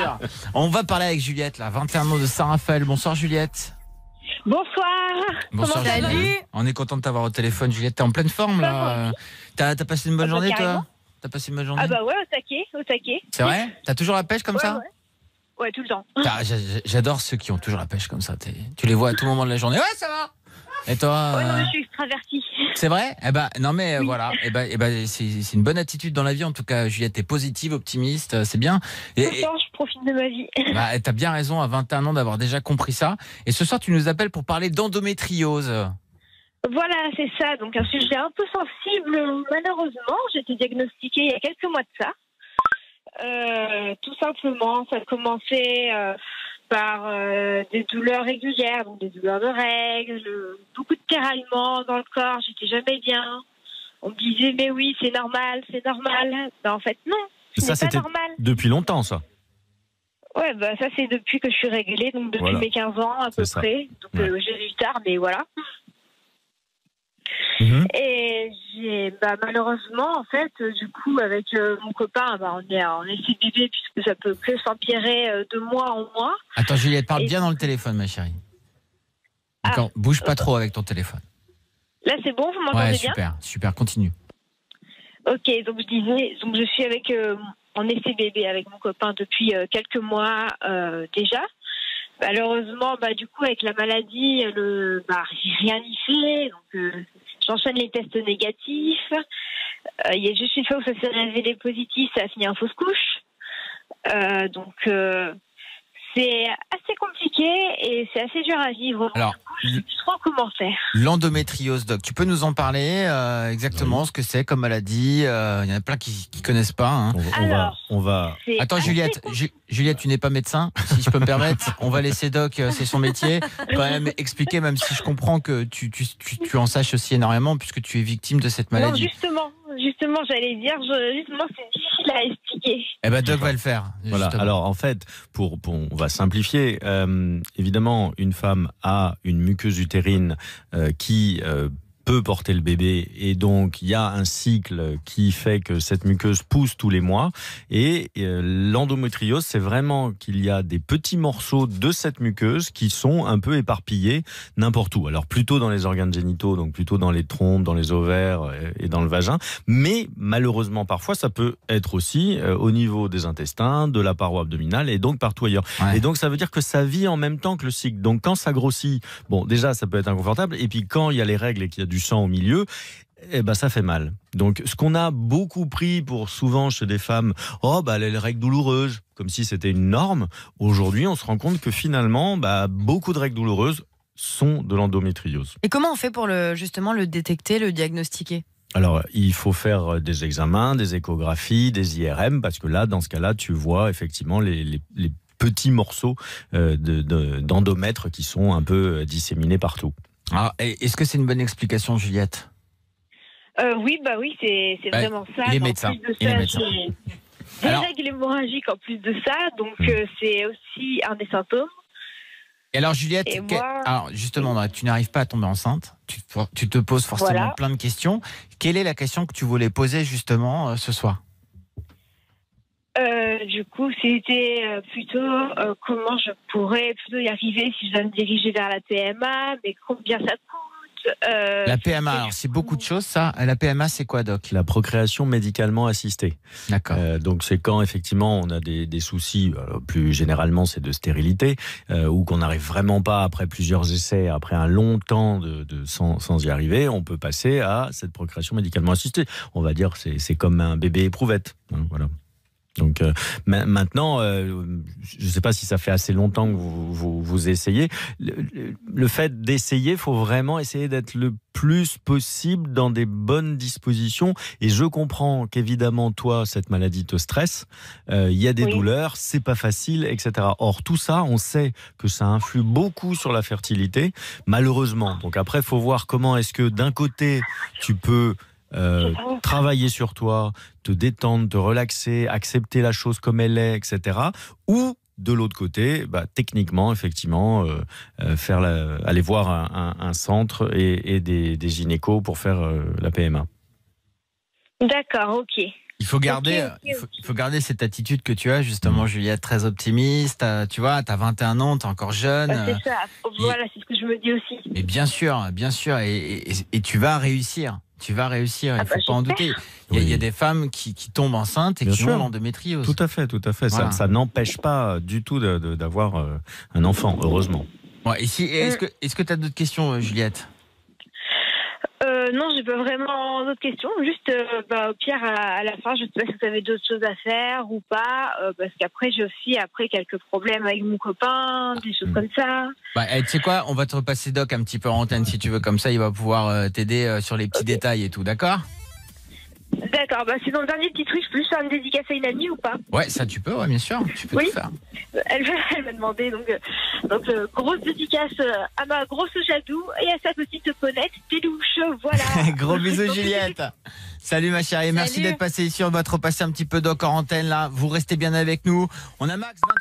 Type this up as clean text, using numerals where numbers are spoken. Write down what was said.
sûr. On va parler avec Juliette, là, 21 ans de Saint-Raphaël. Bonsoir Juliette. Bonsoir. Bonsoir Juliette. On est content de t'avoir au téléphone, Juliette. T'es en pleine forme là. T'as passé une bonne journée toi? T'as passé une bonne journée? Ah bah ouais, au taquet. C'est vrai? T'as toujours la pêche comme ça? Ouais, tout le temps. J'adore ceux qui ont toujours la pêche comme ça. Tu les vois à tout moment de la journée. Ouais, ça va. Et toi? Ouais, non, je suis extravertie. C'est vrai? Eh ben, non mais voilà. C'est une bonne attitude dans la vie en tout cas. Juliette, t'es positive, optimiste, c'est bien. Pourtant, je profite de ma vie. Bah, t'as bien raison à 21 ans d'avoir déjà compris ça. Et ce soir, tu nous appelles pour parler d'endométriose. Voilà, c'est ça. Donc un sujet un peu sensible. Malheureusement, j'ai été diagnostiquée il y a quelques mois de ça. Tout simplement, ça a commencé par des douleurs régulières, donc des douleurs de règles, beaucoup de tiraillements dans le corps, j'étais jamais bien. On me disait mais oui, c'est normal. Ben, en fait non, ça c'est pas normal. Depuis longtemps ça. Ouais, bah ça c'est depuis que je suis réglée, donc depuis mes 15 ans à peu près. Donc j'ai eu tard, mais voilà. Et malheureusement, en fait, du coup, avec mon copain, on est CBB puisque ça peut que s'empirer de mois en mois. Attends, Juliette, parle bien dans le téléphone, ma chérie. D'accord, bouge pas trop avec ton téléphone. Là, c'est bon, vous m'entendez bien? Super, continue. Ok, donc je suis en CBB avec mon copain depuis quelques mois déjà. Malheureusement, du coup, avec la maladie, rien n'y fait. Donc, j'enchaîne les tests négatifs. Il y a juste une fois où ça s'est révélé positif, ça a fini en fausse couche. Donc, c'est assez compliqué et c'est assez dur à vivre. Alors, je ne sais plus trop comment faire. L'endométriose, Doc, tu peux nous en parler exactement ce que c'est comme maladie? Il y en a plein qui connaissent pas. Hein. On va. Attends, Juliette, Juliette, tu n'es pas médecin, si je peux me permettre. On va laisser Doc, c'est son métier. Quand même expliquer, même si je comprends que tu en saches aussi énormément puisque tu es victime de cette maladie. Non, justement, j'allais dire, c'est difficile à expliquer. Eh ben, Doc va le faire. Voilà. Alors, en fait, on va simplifier. Évidemment, une femme a une muqueuse utérine qui peut porter le bébé et donc il y a un cycle qui fait que cette muqueuse pousse tous les mois et l'endométriose c'est vraiment qu'il y a des petits morceaux de cette muqueuse qui sont un peu éparpillés n'importe où, alors plutôt dans les organes génitaux, donc plutôt dans les trompes, dans les ovaires et dans le vagin, mais malheureusement parfois ça peut être aussi au niveau des intestins, de la paroi abdominale et donc partout ailleurs. Et donc ça veut dire que ça vit en même temps que le cycle, donc quand ça grossit, bon déjà ça peut être inconfortable et puis quand il y a les règles et qu'il y a du sang au milieu, ça fait mal. Donc, ce qu'on a beaucoup pris pour souvent chez des femmes, elle a les règles douloureuses, comme si c'était une norme. Aujourd'hui, on se rend compte que finalement, beaucoup de règles douloureuses sont de l'endométriose. Et comment on fait pour justement le détecter, le diagnostiquer ? Alors, il faut faire des examens, des échographies, des IRM, parce que là, dans ce cas-là, tu vois effectivement les petits morceaux d'endomètre qui sont un peu disséminés partout. Ah, est-ce que c'est une bonne explication, Juliette? Oui, c'est vraiment ça. Il est médecin. Des règles hémorragiques en plus de ça, donc c'est aussi un des symptômes. Et alors, Juliette, alors justement, tu n'arrives pas à tomber enceinte. Tu te poses forcément plein de questions. Quelle est la question que tu voulais poser justement ce soir? Du coup, c'était plutôt comment je pourrais plutôt y arriver si je dois me diriger vers la PMA, mais combien ça coûte. La PMA, alors c'est beaucoup de choses ça. La PMA, c'est quoi, Doc? La procréation médicalement assistée. D'accord. Donc c'est quand effectivement on a des soucis, plus généralement c'est de stérilité, ou qu'on n'arrive vraiment pas après plusieurs essais, après un long temps sans y arriver, on peut passer à cette procréation médicalement assistée. On va dire c'est comme un bébé éprouvette. Hein, voilà. Donc maintenant, je ne sais pas si ça fait assez longtemps que vous essayez. Le fait d'essayer, il faut vraiment essayer d'être le plus possible dans des bonnes dispositions. Et je comprends qu'évidemment, toi, cette maladie te stresse. Il y a des douleurs, c'est pas facile, etc. Or, tout ça, on sait que ça influe beaucoup sur la fertilité, malheureusement. Donc après, il faut voir comment est-ce que d'un côté, tu peux travailler sur toi, te détendre, te relaxer, accepter la chose comme elle est, etc. Ou de l'autre côté, techniquement, effectivement, aller voir un centre et des gynécos pour faire la PMA. D'accord, ok. Il faut garder, il faut garder cette attitude que tu as, justement, Juliette, très optimiste. Tu vois, tu as 21 ans, tu es encore jeune. C'est ça, voilà, c'est ce que je me dis aussi. Mais bien sûr, et tu vas réussir. Tu vas réussir, il ne faut pas en douter. Il y a des femmes qui tombent enceintes et qui ont l'endométriose. Tout à fait. Voilà. Ça n'empêche pas du tout d'avoir un enfant, heureusement. Ouais, est-ce que tu as d'autres questions, Juliette? Non, j'ai pas vraiment d'autres questions. Juste, au pire, à la fin, je sais pas si vous avez d'autres choses à faire ou pas, parce qu'après, j'ai aussi quelques problèmes avec mon copain, des choses comme ça. Tu sais quoi, on va te repasser Doc un petit peu en antenne si tu veux, comme ça il va pouvoir t'aider sur les petits détails et tout, d'accord? D'accord, sinon le dernier petit truc, je peux juste faire une dédicace à une amie ou pas? Ouais, ça tu peux, bien sûr, tu peux tout faire. Elle m'a demandé, donc grosse dédicace à ma grosse Jadou et à sa petite Ponette, Télouche, voilà. Gros bisous Juliette. Salut ma chérie, merci d'être passée ici, on va te repasser un petit peu Doc en antenne là, vous restez bien avec nous. On a Max, 28